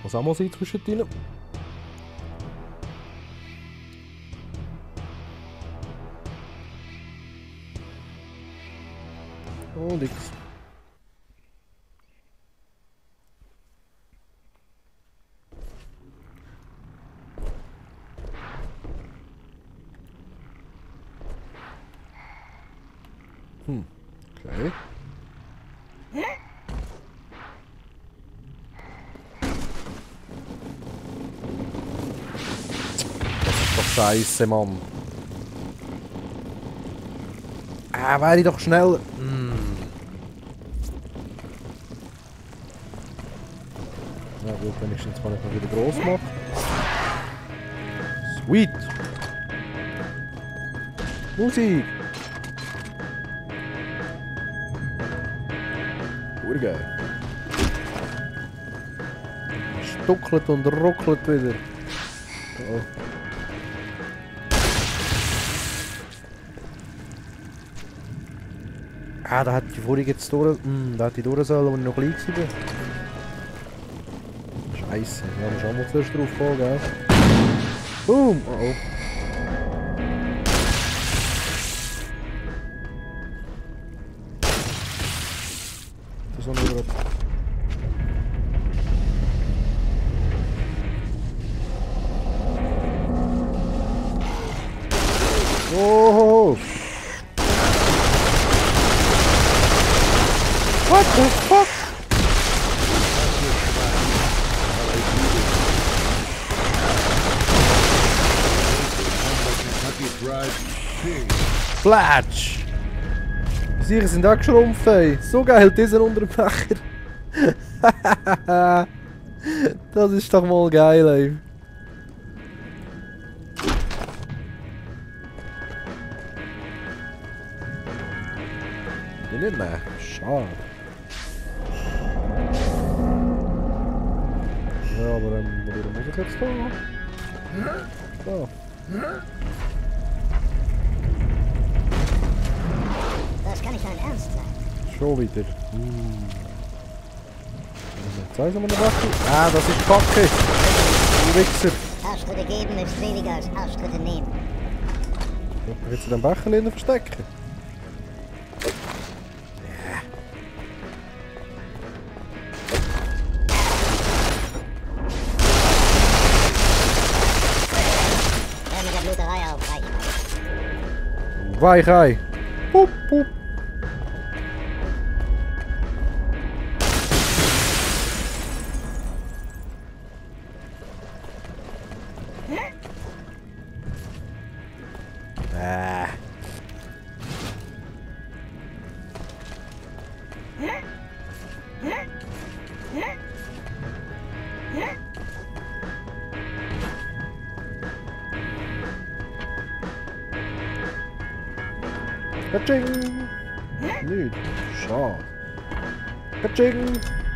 Muss auch mal sein zwischendrin. Oh, nix. Okay. Das ist doch scheiße, Mann. Wäre ich doch schnell. Na gut, wenigstens kann ich ihn wieder groß machen. Sweet! Musik! Urgeil. Stuckelt und ruckelt wieder. Oh. Da hat die vorige jetzt durch. Da hat die durch sollen, als ich noch klein war. Scheiße, da haben wir schon mal zuerst drauf gekommen, gell? Boom! Oh oh. Das ist auch noch oh! What the fuck? Flatsch! Die Sicher sind auch geschrumpft, ey. So geil, dieser Unterbecher. Das ist doch mal geil, ey. Nicht mehr. Schade. Ja, aber dann muss ich jetzt da. Da. Das kann nicht dein Ernst sein. Schon wieder. Jetzt weiß ich mal eine Waffe. Das ist Kacke. Du Wichser. Arschtritte geben ist weniger als Arschtritte nehmen. Soll ich jetzt in den Becher innen verstecken? Hör mit der Bluterei auf, Weichei. Weichei. Pup, pup. Katsching! Nicht. Schade. Katsching!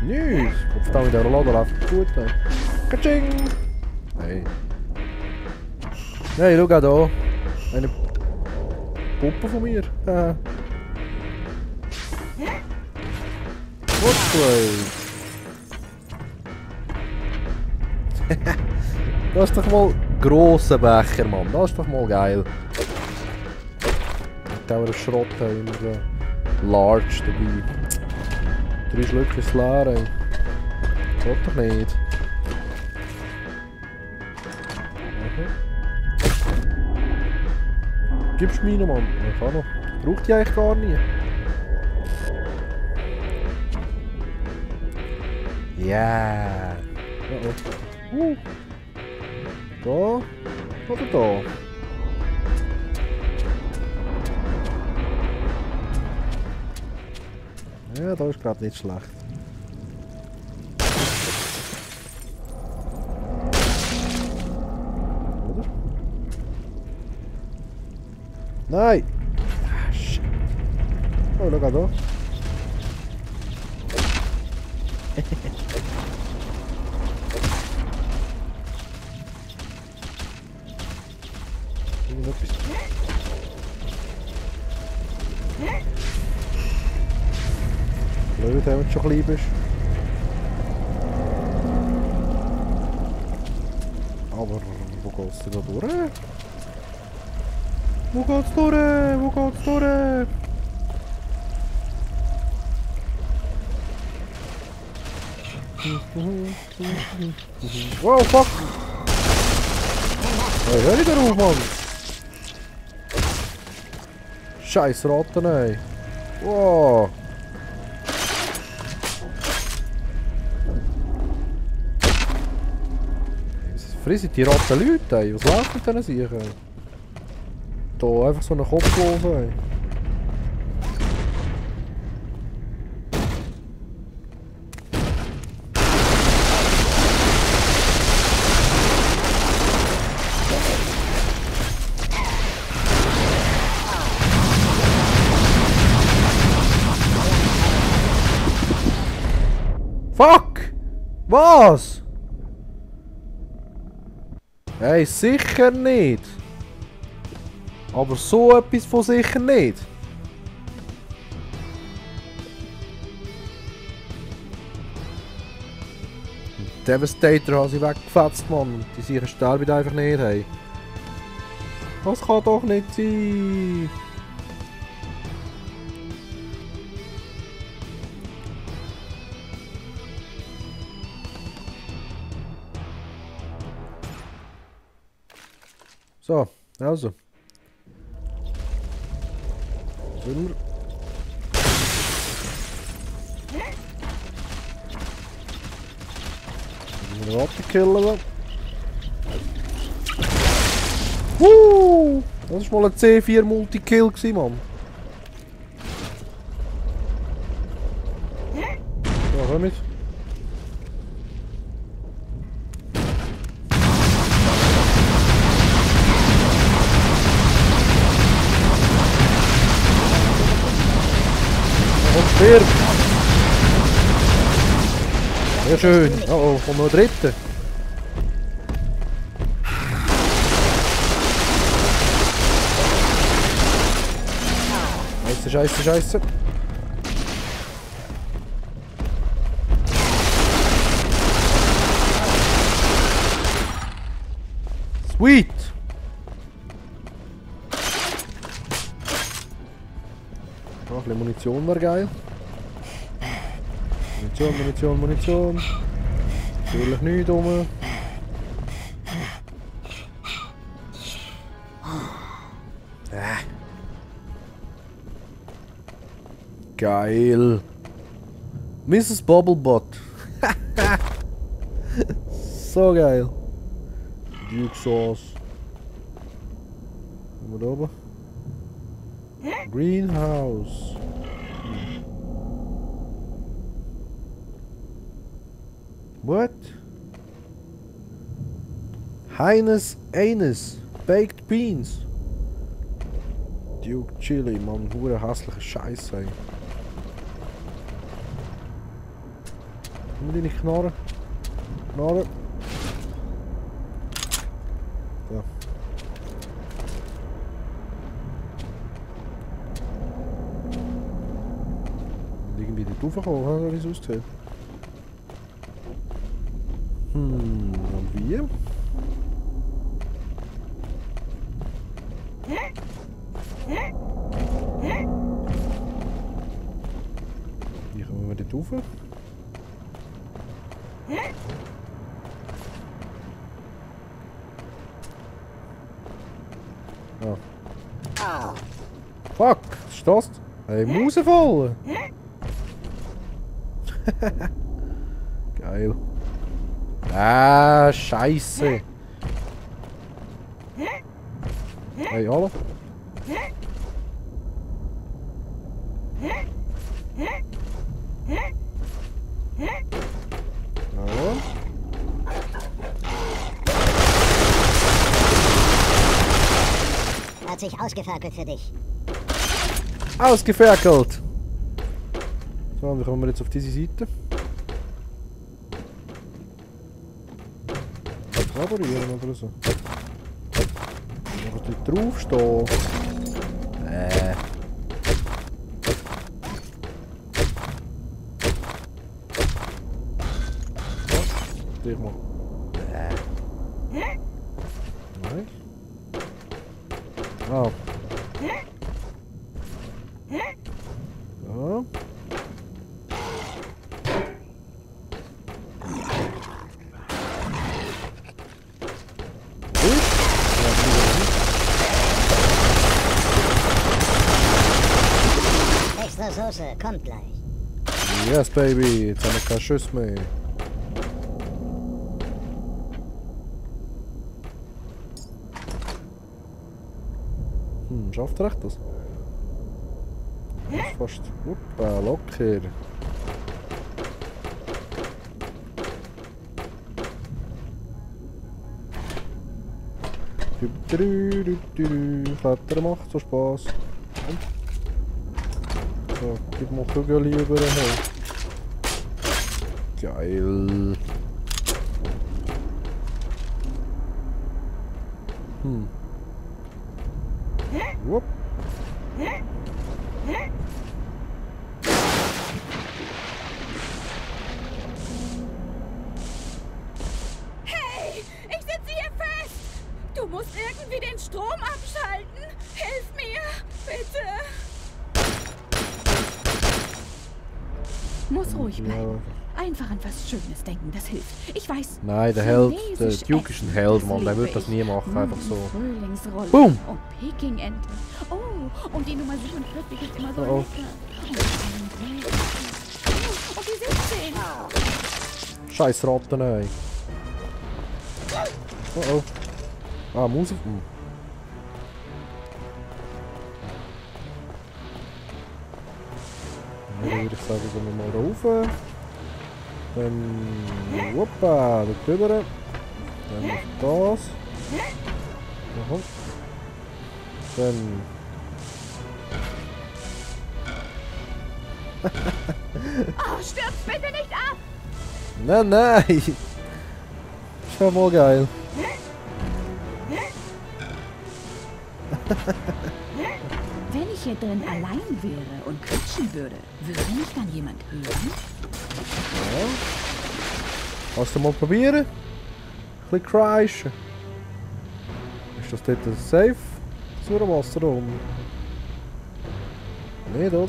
Nicht. Kopf da mit der Rollade läuft gut. Katsching! Hey. Hey, schau da. Eine Puppe von mir. Cosplay. Das ist doch mal grosser Becher, Mann. Das ist doch mal geil. Dauer Schrott haben immer so large dabei. 3 Schlücke ist leer, ey. Geht doch nicht. Gibst du mir, Mann? Ich kann noch. Braucht die eigentlich gar nie. Ja. Yeah. Da oder da? Ja, das ist gerade nicht schlecht. Oder? Nein! Shit. Oh, schau da. Blöd, wenn du schon klein bist. Aber wo geht's denn da durch? Wo geht's durch? Wo geht's durch? Wow, fuck! Hey, hör ich darauf, Mann! Scheiß Ratten, ey! Wow! Frissen die Ratten Leute, ey? Was läuft mit diesen Siechern? Da einfach so einen Kopf los, ey. Fuck! Was? Hey, sicher nicht! Aber so etwas von sicher nicht! Devastator hat sie weggefetzt, Mann. Die sicher sterben einfach nicht, hey. Das kann doch nicht sein! So, also. Sollen wir... Eine Ratte killen. Das war mal ein C4 Multikill, Mann. So, komm mit. Stirb! Sehr schön. Oh, kommt noch ein dritter. Scheiße, scheiße, scheiße. Sweet! Noch ein bisschen Munition wäre geil. Munition, Munition, Munition. Natürlich nichts rum. Geil. Mrs. Bubblebot. So geil. Duke Sauce. Wat da oben? Greenhouse. What? Heines Anus. Baked Beans. Duke Chili, man. Hure hässliche Scheiße. Ey. Komm die nicht knarren? Knarren. So. Irgendwie nicht raufgekommen, wie es aussieht. Und wie? Wie kommen wir dort rauf? Ah. Fuck, was ist das? Hey, Maus voll! Geil. Ah, Scheiße! Hey, hallo? Hallo? Hat sich ausgeferkelt für dich. Ausgeferkelt! So, wie kommen wir jetzt auf diese Seite? Laborieren oder so. Noch dort draufstehen. Dich mal. Nein. Ah. Ja. Extra Soße, kommt gleich. Yes, baby. Jetzt haben wir keinen Schuss mehr. Schafft er echt das? Das ist fast... Uppa, locker. Klettern macht so Spaß. So, gib mal Kügel über. Geil. Wupp. Hey, ich sitze hier fest. Du musst irgendwie den Strom abschalten. Hilf mir, bitte. Muss ruhig bleiben. Einfach an was Schönes denken, das hilft. Ich weiß. Nein, der Held, der Duke ist ein Held, Mann. Der wird das nie machen, einfach so. Frühlingsrolle. Boom! Und Pekingente. Oh, und die Nummer 47 ist immer so Oh. lecker. Und die 17. Scheiß Ratten, ey. Oh oh. Ah, Musik. Dann würde ich sagen, gehen wir mal rauf. Dann. Hoppa, da drüber. Dann noch das. Aha. Dann. Oh, stürzt bitte nicht ab! Nein, nein! Ist ja mal geil. Wenn ich hier drin allein wäre und quatschen würde, würde mich dann jemand hören? Ja. Kannst du mal probieren? Ein bisschen kreischen. Ist das dort safe? Das Wasser da oben? Nicht, oder?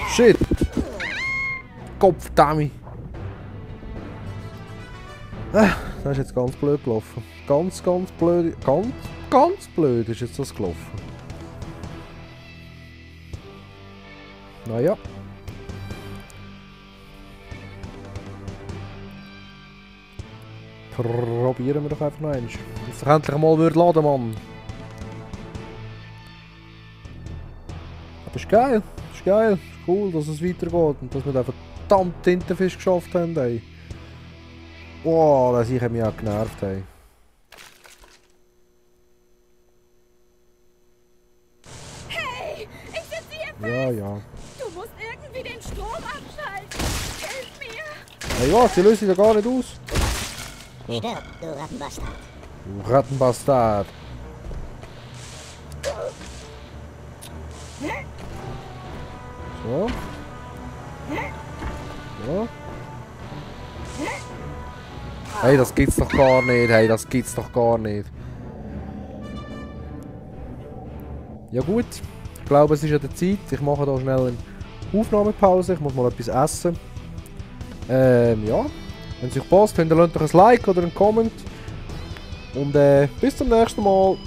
Shit! Kopfdammi! Das ist jetzt ganz blöd gelaufen. Ganz blöd. Ganz blöd ist jetzt das gelaufen. Naja. Probieren wir doch einfach noch eins. Dass ich endlich mal laden, Mann. Aber ist geil. Ist geil. Ist cool, dass es weitergeht und dass wir den verdammten Tintenfisch geschafft haben, ey. Wow, das hat mich auch genervt, ey. Hey, ich sitze hier fest! Ja, ja. Du musst irgendwie den Strom abschalten! Hilf mir! Hey, was? Die lösen ja gar nicht aus. Stirb, du Rattenbastard. Du Rattenbastard. So. So. Hey, das gibt's doch gar nicht. Hey, das gibt's doch gar nicht. Ja gut. Ich glaube, es ist an der Zeit. Ich mache da schnell eine Aufnahmepause. Ich muss mal etwas essen. Ja. Wenn es euch passt, lasst doch ein Like oder einen Comment. Und bis zum nächsten Mal.